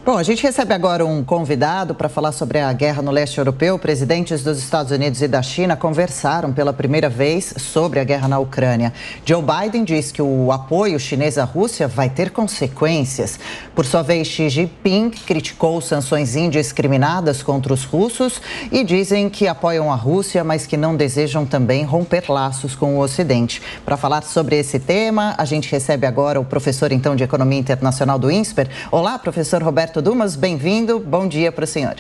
Bom, a gente recebe agora um convidado para falar sobre a guerra no leste europeu. Presidentes dos Estados Unidos e da China conversaram pela primeira vez sobre a guerra na Ucrânia. Joe Biden diz que o apoio chinês à Rússia vai ter consequências. Por sua vez, Xi Jinping criticou sanções indiscriminadas contra os russos e dizem que apoiam a Rússia, mas que não desejam também romper laços com o Ocidente. Para falar sobre esse tema, a gente recebe agora o professor, então, de Economia Internacional do INSPER. Olá, professor Roberto Dumas, bem-vindo. Bom dia para o senhor.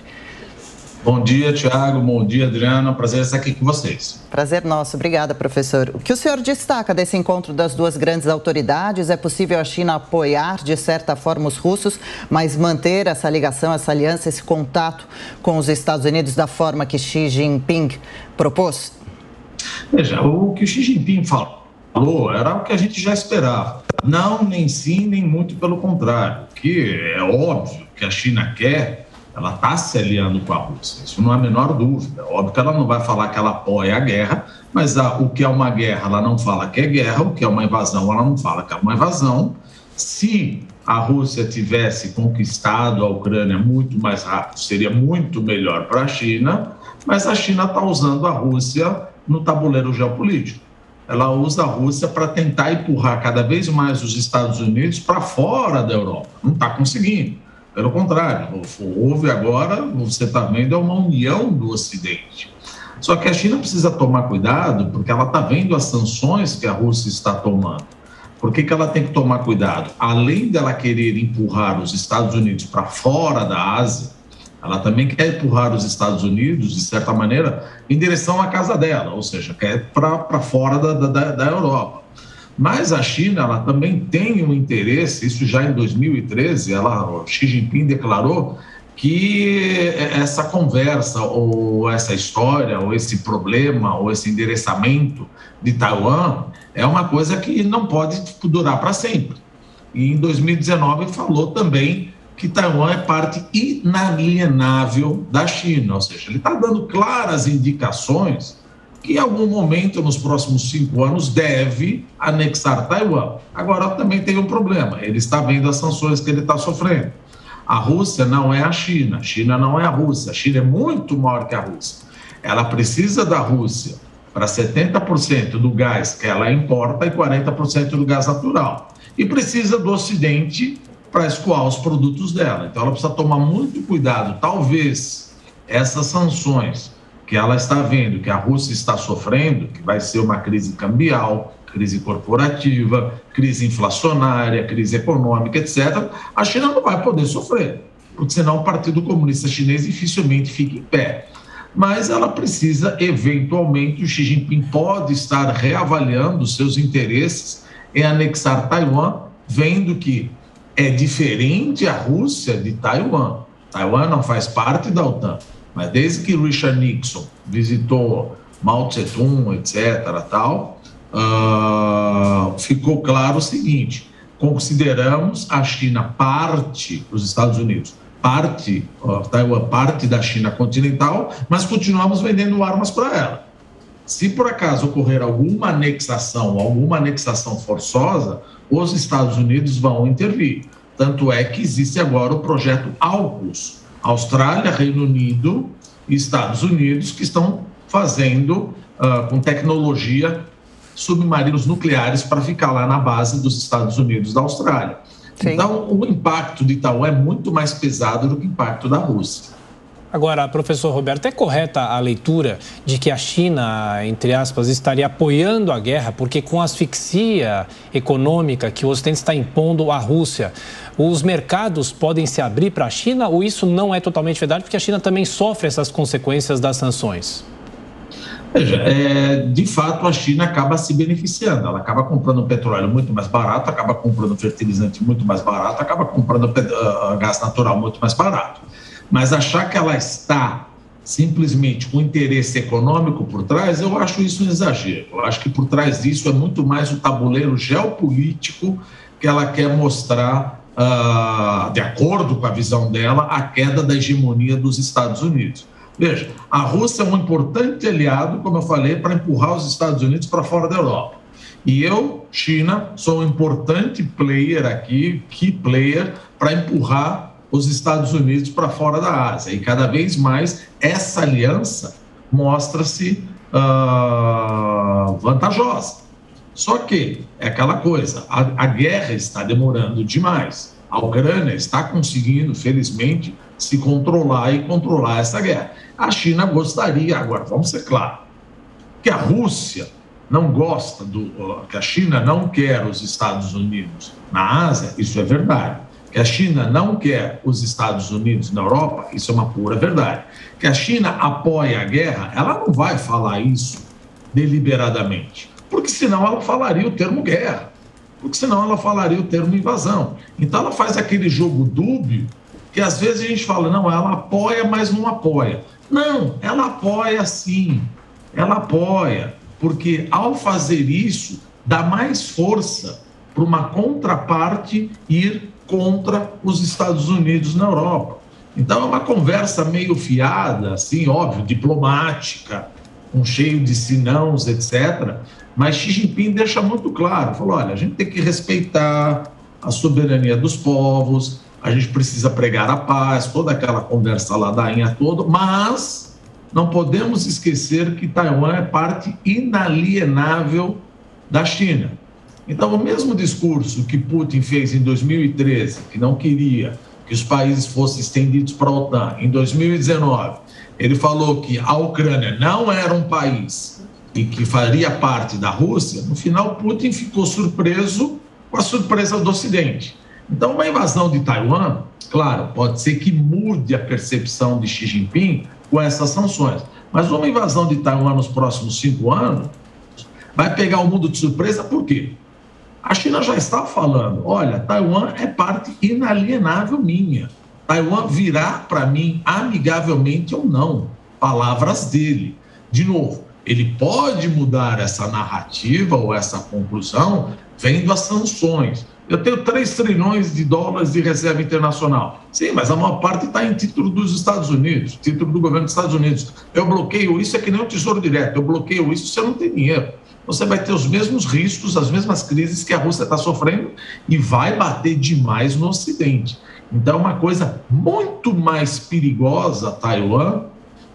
Bom dia, Tiago. Bom dia, Adriana. Prazer estar aqui com vocês. Prazer nosso. Obrigada, professor. O que o senhor destaca desse encontro das duas grandes autoridades? É possível a China apoiar, de certa forma, os russos, mas manter essa ligação, essa aliança, esse contato com os Estados Unidos da forma que Xi Jinping propôs? Veja, o que o Xi Jinping falou era o que a gente já esperava. Não, nem sim, nem muito pelo contrário. Que é óbvio que a China quer, ela está se aliando com a Rússia. Isso não há a menor dúvida. Óbvio que ela não vai falar que ela apoia a guerra, mas o que é uma guerra, ela não fala que é guerra. O que é uma invasão, ela não fala que é uma invasão. Se a Rússia tivesse conquistado a Ucrânia muito mais rápido, seria muito melhor para a China, mas a China está usando a Rússia no tabuleiro geopolítico. Ela usa a Rússia para tentar empurrar cada vez mais os Estados Unidos para fora da Europa. Não está conseguindo. Pelo contrário, houve agora, você está vendo, é uma união do Ocidente. Só que a China precisa tomar cuidado, porque ela está vendo as sanções que a Rússia está tomando. Por que ela tem que tomar cuidado? Além dela querer empurrar os Estados Unidos para fora da Ásia, ela também quer empurrar os Estados Unidos, de certa maneira, em direção à casa dela, ou seja, quer para fora da Europa. Mas a China, ela também tem um interesse, isso já em 2013, o Xi Jinping declarou que essa conversa, ou essa história, ou esse problema, ou esse endereçamento de Taiwan é uma coisa que não pode durar para sempre. E em 2019 falou também que Taiwan é parte inalienável da China, ou seja, ele está dando claras indicações que em algum momento, nos próximos 5 anos, deve anexar Taiwan. Agora, também tem um problema, ele está vendo as sanções que ele está sofrendo. A Rússia não é a China não é a Rússia, a China é muito maior que a Rússia. Ela precisa da Rússia para 70% do gás que ela importa e 40% do gás natural. E precisa do Ocidente para escoar os produtos dela. Então, ela precisa tomar muito cuidado. Talvez essas sanções que ela está vendo, que a Rússia está sofrendo, que vai ser uma crise cambial, crise corporativa, crise inflacionária, crise econômica, etc., a China não vai poder sofrer, porque senão o Partido Comunista Chinês dificilmente fica em pé. Mas ela precisa, eventualmente, o Xi Jinping pode estar reavaliando seus interesses em anexar Taiwan, vendo que é diferente a Rússia de Taiwan. Taiwan não faz parte da OTAN, mas desde que Richard Nixon visitou Mao Tse-tung, etc., ficou claro o seguinte: consideramos a China parte, os Estados Unidos, Taiwan parte da China continental, mas continuamos vendendo armas para ela. Se por acaso ocorrer alguma anexação forçosa, os Estados Unidos vão intervir. Tanto é que existe agora o projeto AUKUS, Austrália, Reino Unido e Estados Unidos, que estão fazendo com tecnologia submarinos nucleares para ficar lá na base dos Estados Unidos da Austrália. Sim. Então, o impacto de Taiwan é muito mais pesado do que o impacto da Rússia. Agora, professor Roberto, é correta a leitura de que a China, entre aspas, estaria apoiando a guerra porque com a asfixia econômica que o Ocidente está impondo à Rússia, os mercados podem se abrir para a China ou isso não é totalmente verdade porque a China também sofre essas consequências das sanções? Veja, de fato a China acaba se beneficiando, ela acaba comprando petróleo muito mais barato, acaba comprando fertilizante muito mais barato, acaba comprando gás natural muito mais barato. Mas achar que ela está simplesmente com interesse econômico por trás, eu acho isso um exagero. Eu acho que por trás disso é muito mais o tabuleiro geopolítico que ela quer mostrar, de acordo com a visão dela, a queda da hegemonia dos Estados Unidos. Veja, a Rússia é um importante aliado, como eu falei, para empurrar os Estados Unidos para fora da Europa. E eu, China, sou um importante player aqui, key player, para empurrar os Estados Unidos para fora da Ásia. E cada vez mais essa aliança mostra-se vantajosa. Só que é aquela coisa, a guerra está demorando demais. A Ucrânia está conseguindo, felizmente, se controlar e controlar essa guerra. A China gostaria, agora vamos ser claros, que a Rússia não gosta, que a China não quer os Estados Unidos na Ásia, isso é verdade. Que a China não quer os Estados Unidos na Europa, isso é uma pura verdade. Que a China apoia a guerra, ela não vai falar isso deliberadamente, porque senão ela falaria o termo guerra, porque senão ela falaria o termo invasão. Então ela faz aquele jogo dúbio que às vezes a gente fala, não, ela apoia, mas não apoia. Não, ela apoia sim, ela apoia, porque ao fazer isso, dá mais força para uma contraparte ir contra os Estados Unidos na Europa. Então é uma conversa meio fiada, assim, óbvio, diplomática, cheio de sinãos, etc. Mas Xi Jinping deixa muito claro, falou, olha, a gente tem que respeitar a soberania dos povos, a gente precisa pregar a paz, toda aquela conversa ladainha toda, mas não podemos esquecer que Taiwan é parte inalienável da China. Então, o mesmo discurso que Putin fez em 2013, que não queria que os países fossem estendidos para a OTAN, em 2019, ele falou que a Ucrânia não era um país e que faria parte da Rússia. No final, Putin ficou surpreso com a surpresa do Ocidente. Então, uma invasão de Taiwan, claro, pode ser que mude a percepção de Xi Jinping com essas sanções, mas uma invasão de Taiwan nos próximos 5 anos vai pegar o mundo de surpresa. Por quê? A China já está falando, olha, Taiwan é parte inalienável minha. Taiwan virá para mim amigavelmente ou não. Palavras dele. De novo, ele pode mudar essa narrativa ou essa conclusão vendo as sanções. Eu tenho 3 trilhões de dólares de reserva internacional. Sim, mas a maior parte está em título dos Estados Unidos, título do governo dos Estados Unidos. Eu bloqueio isso, é que nem o Tesouro Direto. Eu bloqueio isso, você não tem dinheiro. Você vai ter os mesmos riscos, as mesmas crises que a Rússia está sofrendo e vai bater demais no Ocidente. Então, é uma coisa muito mais perigosa, Taiwan,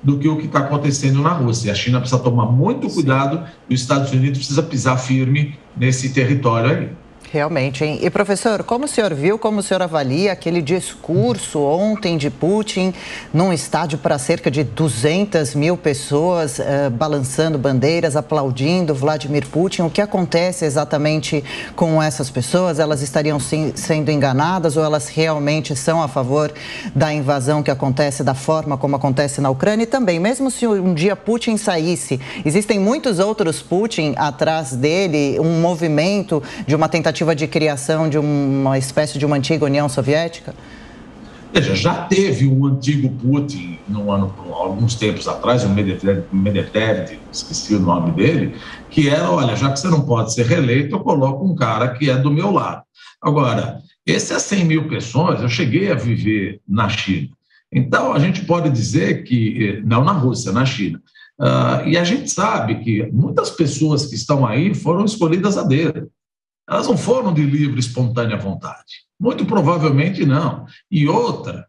do que o que está acontecendo na Rússia. A China precisa tomar muito cuidado e os Estados Unidos precisa pisar firme nesse território aí. Realmente, hein? E, professor, como o senhor viu, como o senhor avalia aquele discurso ontem de Putin num estádio para cerca de 200 mil pessoas, balançando bandeiras, aplaudindo Vladimir Putin? O que acontece exatamente com essas pessoas? Elas estariam sendo enganadas ou elas realmente são a favor da invasão que acontece da forma como acontece na Ucrânia? E também, mesmo se um dia Putin saísse, existem muitos outros Putin atrás dele, um movimento de uma tentativa de criação de uma espécie de uma antiga União Soviética? Veja, já teve um antigo Putin alguns tempos atrás, o Medvedev, esqueci o nome dele, que era, olha, já que você não pode ser reeleito, eu coloco um cara que é do meu lado. Agora, esse é 100 mil pessoas, eu cheguei a viver na China. Então, a gente pode dizer que, não na Rússia, na China. E a gente sabe que muitas pessoas que estão aí foram escolhidas a dedo. Elas não foram de livre e espontânea vontade. Muito provavelmente não. E outra,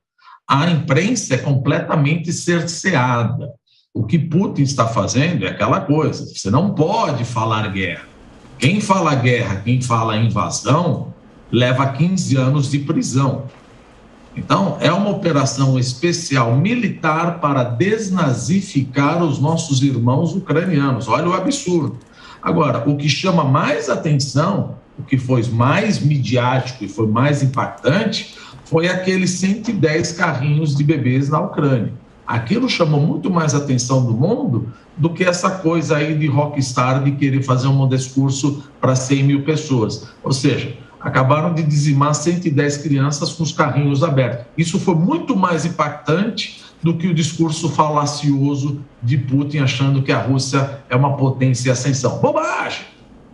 a imprensa é completamente cerceada. O que Putin está fazendo é aquela coisa, você não pode falar guerra. Quem fala guerra, quem fala invasão, leva 15 anos de prisão. Então, é uma operação especial militar para desnazificar os nossos irmãos ucranianos. Olha o absurdo. Agora, o que chama mais atenção, o que foi mais midiático e foi mais impactante, foi aqueles 110 carrinhos de bebês na Ucrânia. Aquilo chamou muito mais atenção do mundo do que essa coisa aí de rockstar de querer fazer um discurso para 100 mil pessoas. Ou seja, acabaram de dizimar 110 crianças com os carrinhos abertos. Isso foi muito mais impactante do que o discurso falacioso de Putin achando que a Rússia é uma potência em ascensão. Bobagem!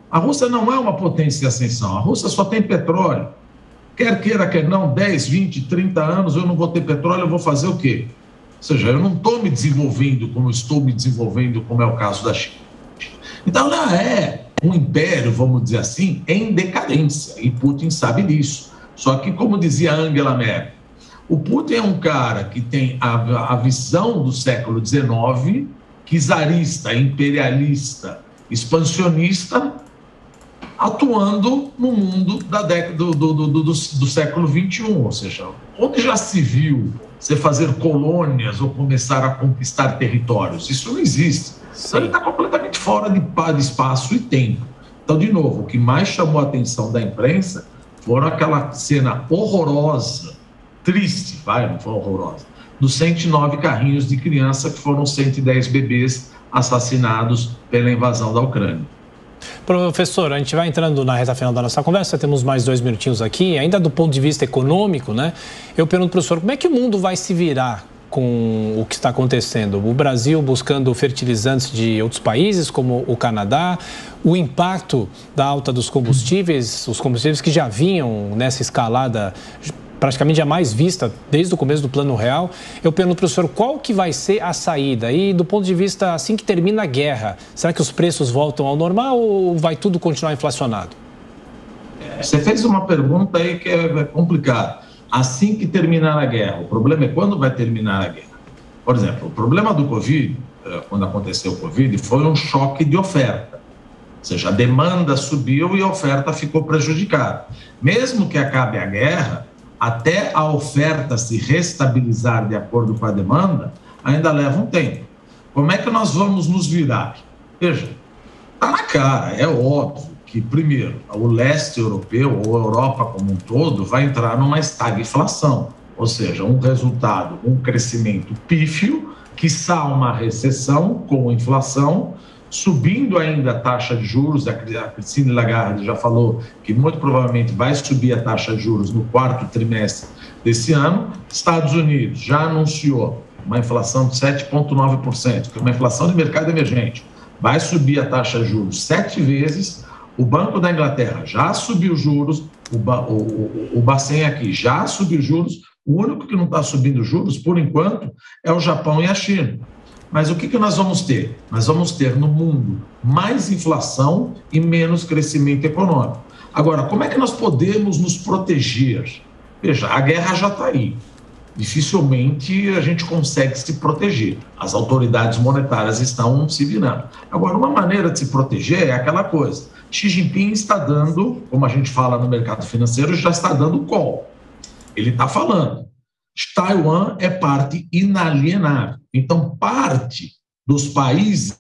A Rússia não é uma potência em ascensão, a Rússia só tem petróleo. Quer queira, quer não, 10, 20, 30 anos eu não vou ter petróleo, eu vou fazer o quê? Ou seja, eu não estou me desenvolvendo como estou me desenvolvendo, como é o caso da China. Então, ela é um império, vamos dizer assim, em decadência, e Putin sabe disso. Só que, como dizia Angela Merkel, O Putin é um cara que tem a visão do século XIX, czarista, imperialista, expansionista, atuando no mundo da década do século XXI, ou seja, onde já se viu você fazer colônias ou começar a conquistar territórios? Isso não existe. Então, ele está completamente fora de espaço e tempo. Então, de novo, o que mais chamou a atenção da imprensa foram aquela cena horrorosa, triste, não foi horrorosa, dos 109 carrinhos de criança, que foram 110 bebês assassinados pela invasão da Ucrânia. Professor, a gente vai entrando na reta final da nossa conversa, temos mais 2 minutinhos aqui, ainda do ponto de vista econômico, né? Eu pergunto para o senhor, como é que o mundo vai se virar com o que está acontecendo? O Brasil buscando fertilizantes de outros países, como o Canadá, o impacto da alta dos combustíveis, os combustíveis que já vinham nessa escalada praticamente a mais vista desde o começo do Plano Real. Eu pergunto para o senhor qual que vai ser a saída e do ponto de vista assim que termina a guerra, será que os preços voltam ao normal ou vai tudo continuar inflacionado? Você fez uma pergunta aí que é complicada. Assim que terminar a guerra, o problema é quando vai terminar a guerra. Por exemplo, o problema do Covid, quando aconteceu o Covid, foi um choque de oferta. Ou seja, a demanda subiu e a oferta ficou prejudicada. Mesmo que acabe a guerra, até a oferta se restabilizar de acordo com a demanda, ainda leva um tempo. Como é que nós vamos nos virar? Veja, está na cara, é óbvio que, primeiro, o leste europeu, ou a Europa como um todo, vai entrar numa estagflação, ou seja, um resultado, um crescimento pífio, quiçá uma recessão com inflação, subindo ainda a taxa de juros. A Christine Lagarde já falou que muito provavelmente vai subir a taxa de juros no 4º trimestre desse ano. Estados Unidos já anunciou uma inflação de 7,9%, que é uma inflação de mercado emergente. Vai subir a taxa de juros 7 vezes. O Banco da Inglaterra já subiu juros, o Bacen aqui já subiu juros. O único que não está subindo juros, por enquanto, é o Japão e a China. Mas o que nós vamos ter? Nós vamos ter no mundo mais inflação e menos crescimento econômico. Agora, como é que nós podemos nos proteger? Veja, a guerra já está aí. Dificilmente a gente consegue se proteger. As autoridades monetárias estão se virando. Agora, uma maneira de se proteger é aquela coisa. Xi Jinping está dando, como a gente fala no mercado financeiro, já está dando call. Ele está falando. Taiwan é parte inalienável. Então, parte dos países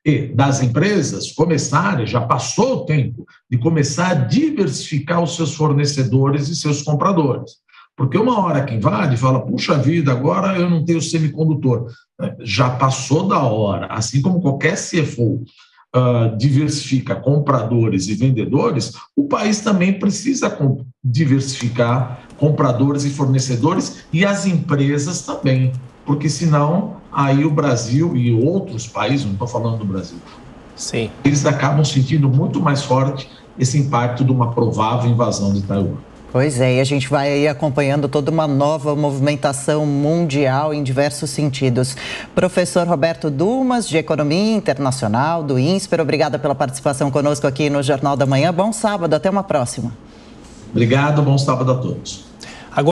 e das empresas começarem, já passou o tempo, de começar a diversificar os seus fornecedores e seus compradores. Porque uma hora que invade, fala, puxa vida, agora eu não tenho semicondutor. Já passou da hora. Assim como qualquer CFO diversifica compradores e vendedores, o país também precisa diversificar compradores e fornecedores e as empresas também, porque senão aí o Brasil e outros países, não estou falando do Brasil, sim, eles acabam sentindo muito mais forte esse impacto de uma provável invasão de Taiwan. Pois é, e a gente vai aí acompanhando toda uma nova movimentação mundial em diversos sentidos. Professor Roberto Dumas, de Economia Internacional, do INSPER, obrigada pela participação conosco aqui no Jornal da Manhã. Bom sábado, até uma próxima. Obrigado, bom sábado a todos.